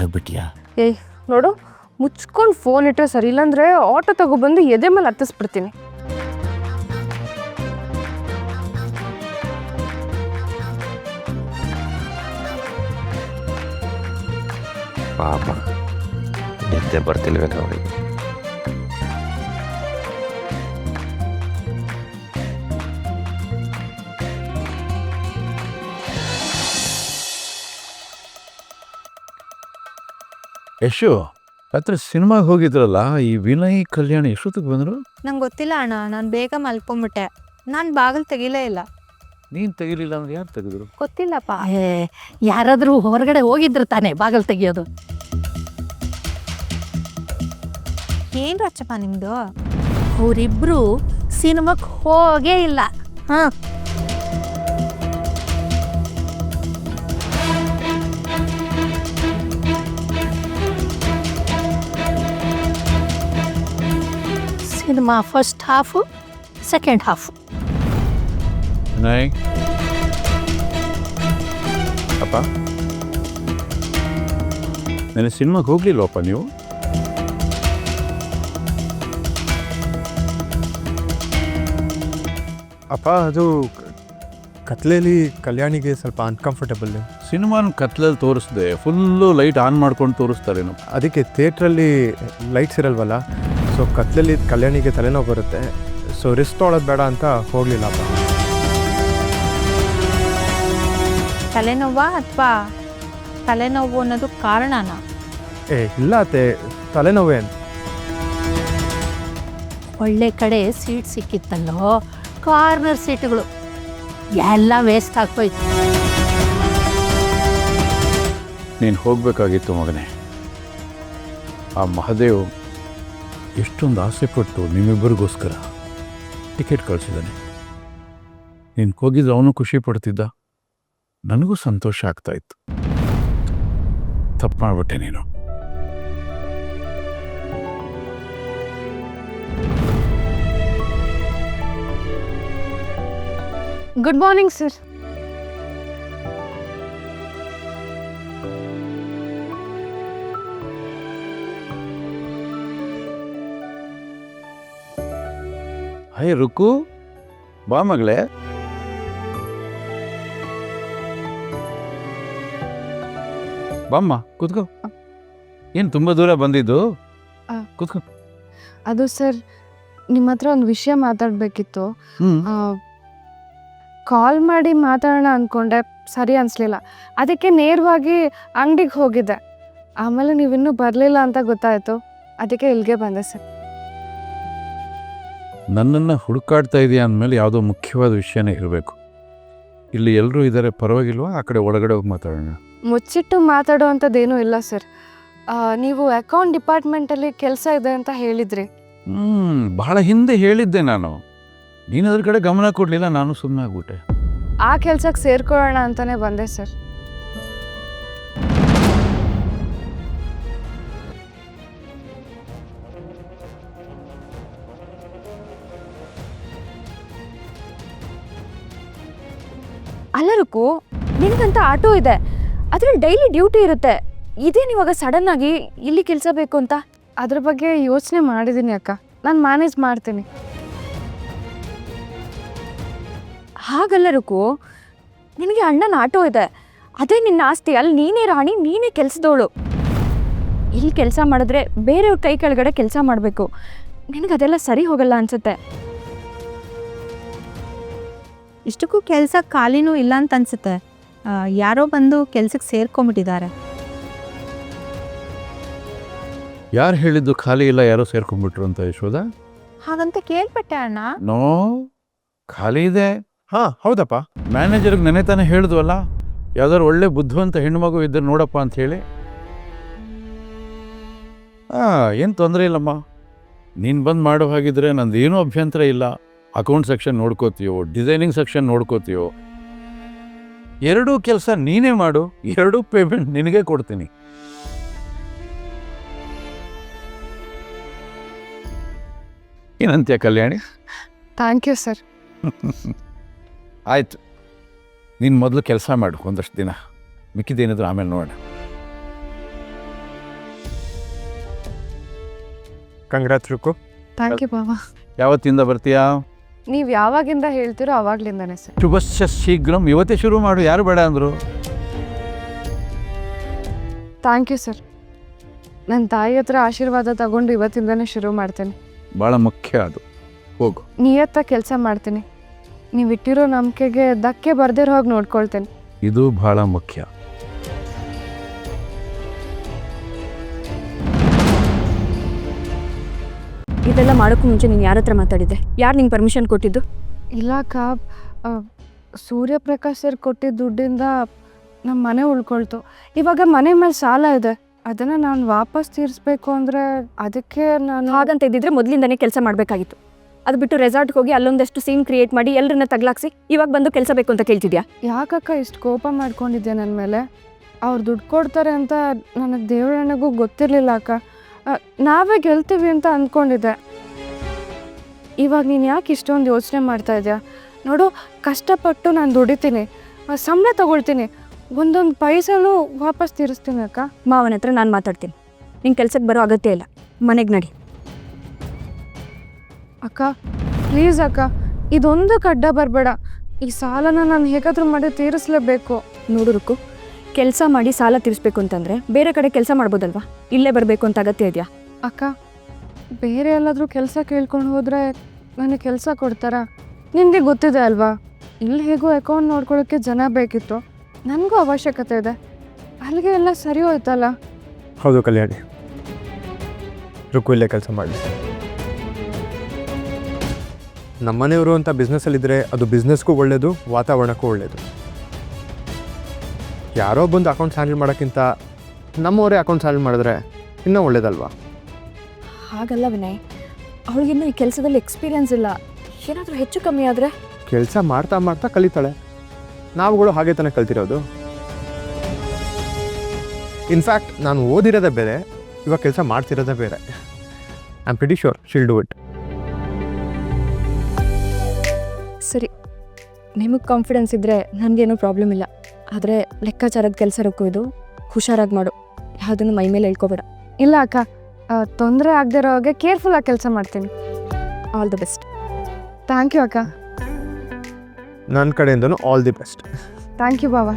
ಆಗ್ಬಿಟ್ಟಿಯಾ? ಏಯ್ ನೋಡು, ಮುಚ್ಕೊಂಡು ಫೋನ್ ಇಟ್ಟರೆ ಸರಿ, ಇಲ್ಲಾಂದರೆ ಆಟೋ ತಗೊಬಂದು ಎದೆ ಮೇಲೆ ಹತ್ತಿಸ್ಬಿಡ್ತೀನಿ. ಪಾಪ ನಿದ್ದೆ ಬರ್ತಿಲ್ವೇನೋ ಅವಳಿಗೆ. ಯಶು, ಹತ್ರ ಸಿನಿಮಾಗೆ ಹೋಗಿದ್ರಲ್ಲ, ಈ ವಿನಯ್ ಕಲ್ಯಾಣಿ ಎಷ್ಟೊತ್ತಿಗೆ ಬಂದರು? ನಂಗೆ ಗೊತ್ತಿಲ್ಲ ಅಣ್ಣ, ನಾನು ಬೇಗ ಮಲ್ಕೊಂಬಿಟ್ಟೆ. ನಾನು ಬಾಗಿಲು ತೆಗಿಲೇ ಇಲ್ಲ. ನೀನು ತೆಗಿಲಿಲ್ಲ ಅಂದ್ರೆ ಯಾರು ತೆಗೆದ್ರು? ಗೊತ್ತಿಲ್ಲಪ್ಪ. ಯಾರಾದರೂ ಹೊರಗಡೆ ಹೋಗಿದ್ರು ತಾನೇ ಬಾಗಿಲು ತೆಗಿಯೋದು. ಏನು ರಚ್ಚಪ್ಪ ನಿಮ್ಮದು? ಅವರಿಬ್ಬರು ಸಿನಿಮಾಕ್ಕೆ ಹೋಗೇ ಇಲ್ಲ. ಹಾಂ, cinema first half, second half. Vinay, ಅಪ್ಪ ನೆನೆ ಸಿನಿಮಾಗೆ ಹೋಗ್ಲಿಲ್ವಪ್ಪ ನೀವು? ಅಪ್ಪ ಅದು ಕತ್ಲೆಯಲ್ಲಿ ಕಲ್ಯಾಣಿಗೆ ಸ್ವಲ್ಪ ಅನ್ಕಂಫರ್ಟಬಲ್. ಸಿನಿಮಾನ ಕತ್ಲಲ್ಲಿ ತೋರಿಸ್ದೆ, ಫುಲ್ಲು ಲೈಟ್ ಆನ್ ಮಾಡ್ಕೊಂಡು ತೋರಿಸ್ತಾರೇನು? ಅದಕ್ಕೆ ಥಿಯೇಟ್ರಲ್ಲಿ ಲೈಟ್ಸ್ ಇರಲ್ವಲ್ಲ, ಸೊ ಕತ್ಲಲ್ಲಿ ಕಲ್ಯಾಣಿಗೆ ತಲೆನೋವು ಬರುತ್ತೆ. ಸೊ ರಿಸ್ಕ್ ತೊಗೊಳೋದು ಬೇಡ ಅಂತ ಹೋಗಲಿಲ್ಲಪ್ಪ. ತಲೆನೋವಾ ಅಥವಾ ತಲೆನೋವು ಅನ್ನೋದು ಕಾರಣನಾ? ಇಲ್ಲ ಅತ್ತೆ, ತಲೆನೋವೇ ಅಂತ. ಒಳ್ಳೆ ಕಡೆ ಸೀಟ್ ಸಿಕ್ಕಿತ್ತಲ್ಲೋ, ಕಾರ್ನರ್ ಸೀಟ್ಗಳು ಎಲ್ಲ ವೇಸ್ಟ್ ಆಗ್ಬೋಯ್ತು. ನೀನು ಹೋಗಬೇಕಾಗಿತ್ತು ಮಗನೇ. ಆ ಮಹದೇವ್ ಎಷ್ಟೊಂದು ಆಸೆ ಪಟ್ಟು ನಿಮ್ಮಿಬ್ಬರಿಗೋಸ್ಕರ ಟಿಕೆಟ್ ಕಳಿಸಿದ್ದಾನೆ. ನೀನು ಹೋಗಿದ್ರೆ ಅವನು ಖುಷಿ ಪಡ್ತಿದ್ದ, ನನಗೂ ಸಂತೋಷ ಆಗ್ತಾಯಿತ್ತು. ತಪ್ಪು ಮಾಡಿಬಿಟ್ಟೆ ನೀನು. Good morning sir. ಹೇ ರುಕ್ಕು, ಬಾ ಮಗಳೇ. ಬಾಮ್ಮ ಕೂತ್ಕೋ. ಏನು ತುಂಬ ದೂರ ಬಂದಿದ್ದು? ಕೂತ್ಕೋ. ಅದು ಸರ್, ನಿಮ್ಮ ಹತ್ರ ಒಂದು ವಿಷಯ ಮಾತಾಡಬೇಕಿತ್ತು. ಕಾಲ್ ಮಾಡಿ ಮಾತಾಡೋಣ ಅಂದ್ಕೊಂಡೆ, ಸರಿ ಅನಿಸ್ಲಿಲ್ಲ. ಅದಕ್ಕೆ ನೇರವಾಗಿ ಅಂಗಡಿಗೆ ಹೋಗಿದ್ದೆ. ಆಮೇಲೆ ನೀವಿನ್ನೂ ಬರಲಿಲ್ಲ ಅಂತ ಗೊತ್ತಾಯಿತು, ಅದಕ್ಕೆ ಇಲ್ಲಿಗೆ ಬಂದೆ ಸರ್. ನನ್ನನ್ನು ಹುಡುಕಾಡ್ತಾ ಇದೆಯಾ ಅಂದಮೇಲೆ ಯಾವುದೋ ಮುಖ್ಯವಾದ ವಿಷಯನೇ ಇರಬೇಕು. ಇಲ್ಲಿ ಎಲ್ಲರೂ ಇದ್ದಾರೆ, ಪರವಾಗಿಲ್ವಾ? ಆ ಕಡೆ ಒಳಗಡೆ ಹೋಗಿ ಮಾತಾಡೋಣ. ಮುಚ್ಚಿಟ್ಟು ಮಾತಾಡೋ ಅಂಥದ್ದೇನೂ ಇಲ್ಲ ಸರ್. ನೀವು ಅಕೌಂಟ್ ಡಿಪಾರ್ಟ್ಮೆಂಟಲ್ಲಿ ಕೆಲಸ ಇದೆ ಅಂತ ಹೇಳಿದ್ರಿ. ಬಹಳ ಹಿಂದೆ ಹೇಳಿದ್ದೆ ನಾನು. ನೀನು ಅದ್ರ ಕಡೆ ಗಮನ ಕೊಡಲಿಲ್ಲ, ನಾನು ಸುಮ್ಮನೆ ಆಗ್ಬಿಟ್ಟೆ. ಆ ಕೆಲಸಕ್ಕೆ ಸೇರ್ಕೊಳ್ಳೋಣ ಅಂತಲೇ ಬಂದೆ ಸರ್. ಅಲ್ಲರಕ್ಕೂ, ನಿನಗಂತ ಆಟೋ ಇದೆ, ಅದ್ರಲ್ಲಿ ಡೈಲಿ ಡ್ಯೂಟಿ ಇರುತ್ತೆ. ಇದೇನು ಇವಾಗ ಸಡನ್ ಆಗಿ ಇಲ್ಲಿ ಕೆಲಸ ಬೇಕು ಅಂತ? ಅದ್ರ ಬಗ್ಗೆ ಯೋಚನೆ ಮಾಡಿದ್ದೀನಿ ಅಕ್ಕ, ನಾನು ಮ್ಯಾನೇಜ್ ಮಾಡ್ತೀನಿ. ಹಾಗಲ್ಲರಕ್ಕೂ, ನಿನಗೆ ಅಣ್ಣನ ಆಟೋ ಇದೆ, ಅದೇ ನಿನ್ನ ಆಸ್ತಿ. ಅಲ್ಲಿ ನೀನೇ ರಾಣಿ, ನೀನೇ ಕೆಲಸದವಳು. ಇಲ್ಲಿ ಕೆಲಸ ಮಾಡಿದ್ರೆ ಬೇರೆಯವ್ರ ಕೈ ಕೆಳಗಡೆ ಕೆಲಸ ಮಾಡಬೇಕು. ನಿನಗದೆಲ್ಲ ಸರಿ ಹೋಗಲ್ಲ ಅನ್ಸುತ್ತೆ. ಇಷ್ಟಕ್ಕೂ ಕೆಲಸ ಖಾಲಿನೂ ಇಲ್ಲ ಅಂತ ಅನ್ಸುತ್ತೆ. ಯಾರೋ ಬಂದು ಕೆಲ್ಸಕ್ಕೆ ಸೇರ್ಕೊಂಬಿಟ್ಟಿದ್ದಾರೆ. ಯಾರು ಹೇಳಿದ್ದು ಖಾಲಿ ಇಲ್ಲ, ಯಾರೋ ಸೇರ್ಕೊಂಡ್ಬಿಟ್ರು ಅಂತ ಯಶೋದ? ಹಾಗಂತ ಕೇಳ್ಪಟ್ಟೆ ಅಣ್ಣ. ನೋ, ಖಾಲಿ ಇದೆ. ಹಾಂ ಹೌದಪ್ಪ. ಮ್ಯಾನೇಜರ್ಗೆ ನೆನೆ ತಾನೇ ಹೇಳಿದ್ವಲ್ಲ, ಯಾವ್ದಾದ್ರು ಒಳ್ಳೆ ಬುದ್ಧಿವಂತ ಹೆಣ್ಣುಮಗು ಇದ್ದರೆ ನೋಡಪ್ಪ ಅಂತ ಹೇಳಿ. ಏನು ತೊಂದರೆ ಇಲ್ಲಮ್ಮ, ನೀನು ಬಂದು ಮಾಡೋ ಹಾಗಿದ್ರೆ ನಂದು ಏನೂ ಅಭ್ಯಂತರ ಇಲ್ಲ. ಅಕೌಂಟ್ ಸೆಕ್ಷನ್ ನೋಡ್ಕೋತೀಯೋ, ಡಿಸೈನಿಂಗ್ ಸೆಕ್ಷನ್ ನೋಡ್ಕೋತೀಯೋ, ಎರಡೂ ಕೆಲಸ ನೀನೇ ಮಾಡು, ಎರಡೂ ಪೇಮೆಂಟ್ ನಿನಗೆ ಕೊಡ್ತೀನಿ. ಏನಂತ್ಯ ಕಲ್ಯಾಣಿ? Thank you sir. ಆಯಿತು, ನೀನು ಮೊದಲು ಕೆಲಸ ಮಾಡು ಒಂದಷ್ಟು ದಿನ, ಮಿಕ್ಕಿದೇನಿದ್ರು ಆಮೇಲೆ ನೋಡೋಣ. Congrats Ruku. ಥ್ಯಾಂಕ್ ಯು ಬಾವ. ಯಾವತ್ತಿಂದ ಬರ್ತೀಯಾ? ನೀವು ಯಾವಾಗಿಂದ ಹೇಳ್ತೀರೋ ಅವಾಗ್ಲಿಂದಾನೆ ಸರ್. ಶುಭಶ್ಯ ಶೀಘ್ರಂ, ಇವತ್ತೇ ಶುರು ಮಾಡು, ಯಾರು ಬೇಡ ಅಂದರು. Thank you sir. ನನ್ನ ತಾಯಿ ಹತ್ರ ಆಶೀರ್ವಾದ ತಗೊಂಡು ಇವತ್ತಿಂದನೇ ಶುರು ಮಾಡ್ತೇನೆ. ಭಾಳ ಮುಖ್ಯ ಅದು. ಹೋಗು. ನಿಯತ್ತಾಗಿ ಕೆಲಸ ಮಾಡ್ತೀನಿ. ನೀವು ಇಟ್ಟಿರೋ ನಂಬಿಕೆಗೆ ಧಕ್ಕೆ ಬರ್ದಿರೋ ಹೋಗಿ ನೋಡ್ಕೊಳ್ತೇನೆ. ಇದು ಭಾಳ ಮುಖ್ಯ. ಇದೆಲ್ಲ ಮಾಡೋಕ್ಕೂ ಮುಂಚೆ ನೀನು ಯಾರ ಹತ್ರ ಮಾತಾಡಿದ್ದೆ? ಯಾರು ನಿಂಗೆ ಪರ್ಮಿಷನ್ ಕೊಟ್ಟಿದ್ದು? ಇಲ್ಲ ಅಕ್ಕ, ಸೂರ್ಯಪ್ರಕಾಶ್ ಸರ್ ಕೊಟ್ಟಿದ್ದ ದುಡ್ಡಿಂದ ನಮ್ಮ ಮನೆ ಉಳ್ಕೊಳ್ತು. ಇವಾಗ ಮನೆ ಮೇಲೆ ಸಾಲ ಇದೆ, ಅದನ್ನು ನಾನು ವಾಪಸ್ ತೀರಿಸ್ಬೇಕು ಅಂದರೆ ಅದಕ್ಕೆ ನಾನು ಹಾಗಂತ ಇದ್ದಿದ್ರೆ ಮೊದಲಿಂದನೇ ಕೆಲಸ ಮಾಡಬೇಕಾಗಿತ್ತು. ಅದು ಬಿಟ್ಟು ರೆಸಾರ್ಟ್ಗೆ ಹೋಗಿ ಅಲ್ಲೊಂದಷ್ಟು ಸೀನ್ ಕ್ರಿಯೇಟ್ ಮಾಡಿ ಎಲ್ಲರನ್ನ ತಗ್ಲಾಕ್ಸಿ ಇವಾಗ ಬಂದು ಕೆಲಸ ಬೇಕು ಅಂತ ಕೇಳ್ತಿದ್ಯಾ? ಯಾಕಕ್ಕ ಇಷ್ಟು ಕೋಪ ಮಾಡ್ಕೊಂಡಿದ್ದೆ ನನ್ನ ಮೇಲೆ? ಅವ್ರು ದುಡ್ಡು ಕೊಡ್ತಾರೆ ಅಂತ ನನಗೆ ದೇವರಣ್ಣಗೂ ಗೊತ್ತಿರಲಿಲ್ಲ ಅಕ್ಕ. ನಾವೇ ಗೆಲ್ತೀವಿ ಅಂತ ಅಂದ್ಕೊಂಡಿದ್ದೆ. ಇವಾಗ ನೀನು ಯಾಕೆ ಇಷ್ಟೊಂದು ಯೋಚನೆ ಮಾಡ್ತಾ ಇದೆಯಾ? ನೋಡು, ಕಷ್ಟಪಟ್ಟು ನಾನು ದುಡಿತೀನಿ, ಸಂಬಳ ತಗೊಳ್ತೀನಿ, ಒಂದೊಂದು ಪೈಸೆನೂ ವಾಪಸ್ ತೀರಿಸ್ತೀನಿ ಅಕ್ಕ. ಮಾವನ ಹತ್ರ ನಾನು ಮಾತಾಡ್ತೀನಿ. ನಿಂಗೆ ಕೆಲ್ಸಕ್ಕೆ ಬರೋ ಅಗತ್ಯ ಇಲ್ಲ, ಮನೆಗೆ ನಡಿ. ಅಕ್ಕ ಪ್ಲೀಸ್ ಅಕ್ಕ, ಇದೊಂದಕ್ಕೆ ಅಡ್ಡ ಬರಬೇಡ. ಈ ಸಾಲನ ನಾನು ಹೇಗಾದರೂ ಮಾಡಿ ತೀರಿಸ್ಲೇಬೇಕು. ನೋಡು ರುಕ್ಕು, ಕೆಲಸ ಮಾಡಿ ಸಾಲ ತೀರಿಸ್ಬೇಕು ಅಂತಂದರೆ ಬೇರೆ ಕಡೆ ಕೆಲಸ ಮಾಡ್ಬೋದಲ್ವಾ? ಇಲ್ಲೇ ಬರಬೇಕು ಅಂತ ಅಗತ್ಯ ಇದೆಯಾ? ಅಕ್ಕ, ಬೇರೆ ಎಲ್ಲಾದರೂ ಕೆಲಸ ಕೇಳ್ಕೊಂಡು ಹೋದರೆ ನನಗೆ ಕೆಲಸ ಕೊಡ್ತಾರಾ? ನಿನಗೆ ಗೊತ್ತಿದೆ ಅಲ್ವಾ, ಇಲ್ಲಿ ಹೇಗೋ ಅಕೌಂಟ್ ನೋಡ್ಕೊಳ್ಳೋಕ್ಕೆ ಜನ ಬೇಕಿತ್ತು, ನನಗೂ ಅವಶ್ಯಕತೆ ಇದೆ. ಅಲ್ಲಿಗೆ ಎಲ್ಲ ಸರಿ ಹೋಯ್ತಲ್ಲ. ಹೌದು ಕಲ್ಯಾಣಿ, ರುಕು ಇಲ್ಲೇ ಕೆಲಸ ಮಾಡಿ. ನಮ್ಮನೆಯವರು ಅಂತ ಬಿಸ್ನೆಸ್ಸಲ್ಲಿದ್ದರೆ ಅದು ಬಿಸ್ನೆಸ್ಗೂ ಒಳ್ಳೆಯದು, ವಾತಾವರಣಕ್ಕೂ ಒಳ್ಳೆಯದು. ಯಾರೋ ಬಂದು ಅಕೌಂಟ್ಸ್ ಹ್ಯಾಂಡಲ್ ಮಾಡೋಕ್ಕಿಂತ ನಮ್ಮವರೇ ಅಕೌಂಟ್ಸ್ ಹ್ಯಾಂಡಲ್ ಮಾಡಿದ್ರೆ ಇನ್ನೂ ಒಳ್ಳೇದಲ್ವಾ? ಹಾಗಲ್ಲ ವಿನಯ್, ಅವಳಿಗಿನ್ನೂ ಈ ಕೆಲಸದಲ್ಲಿ ಎಕ್ಸ್ಪೀರಿಯನ್ಸ್ ಇಲ್ಲ. ಏನಾದರೂ ಹೆಚ್ಚು ಕಮ್ಮಿ ಆದರೆ ಕೆಲಸ ಮಾಡ್ತಾ ಮಾಡ್ತಾ ಕಲಿತಾಳೆ. ನಾವುಗಳು ಹಾಗೆ ತಾನೇ ಕಲ್ತಿರೋದು. ಇನ್ಫ್ಯಾಕ್ಟ್ ನಾನು ಓದಿರೋದೇ ಬೇರೆ, ಇವಾಗ ಕೆಲಸ ಮಾಡ್ತಿರೋದೇ ಬೇರೆ. I am pretty sure shall do it. ಸರಿ, ನಿಮಗೆ ಕಾನ್ಫಿಡೆನ್ಸ್ ಇದ್ದರೆ ನನಗೇನೂ ಪ್ರಾಬ್ಲಮ್ ಇಲ್ಲ. ಆದರೆ ಲೆಕ್ಕಾಚಾರದ ಕೆಲಸ ರೊಕ್ಕು ಇದು, ಹುಷಾರಾಗಿ ಮಾಡು, ಯಾವುದನ್ನು ಮೈ ಮೇಲೆ ಹೇಳ್ಕೊಬೇಡ. ಇಲ್ಲ ಅಕ್ಕ, ತೊಂದರೆ ಆಗದೆ ಇರೋ ಹಾಗೆ ಕೇರ್ಫುಲ್ಲಾಗಿ ಕೆಲಸ ಮಾಡ್ತೀನಿ. All the best. Thank you ಅಕ್ಕ. ನನ್ನ ಕಡೆಯಿಂದನೂ all the best. Thank you ಬಾವ.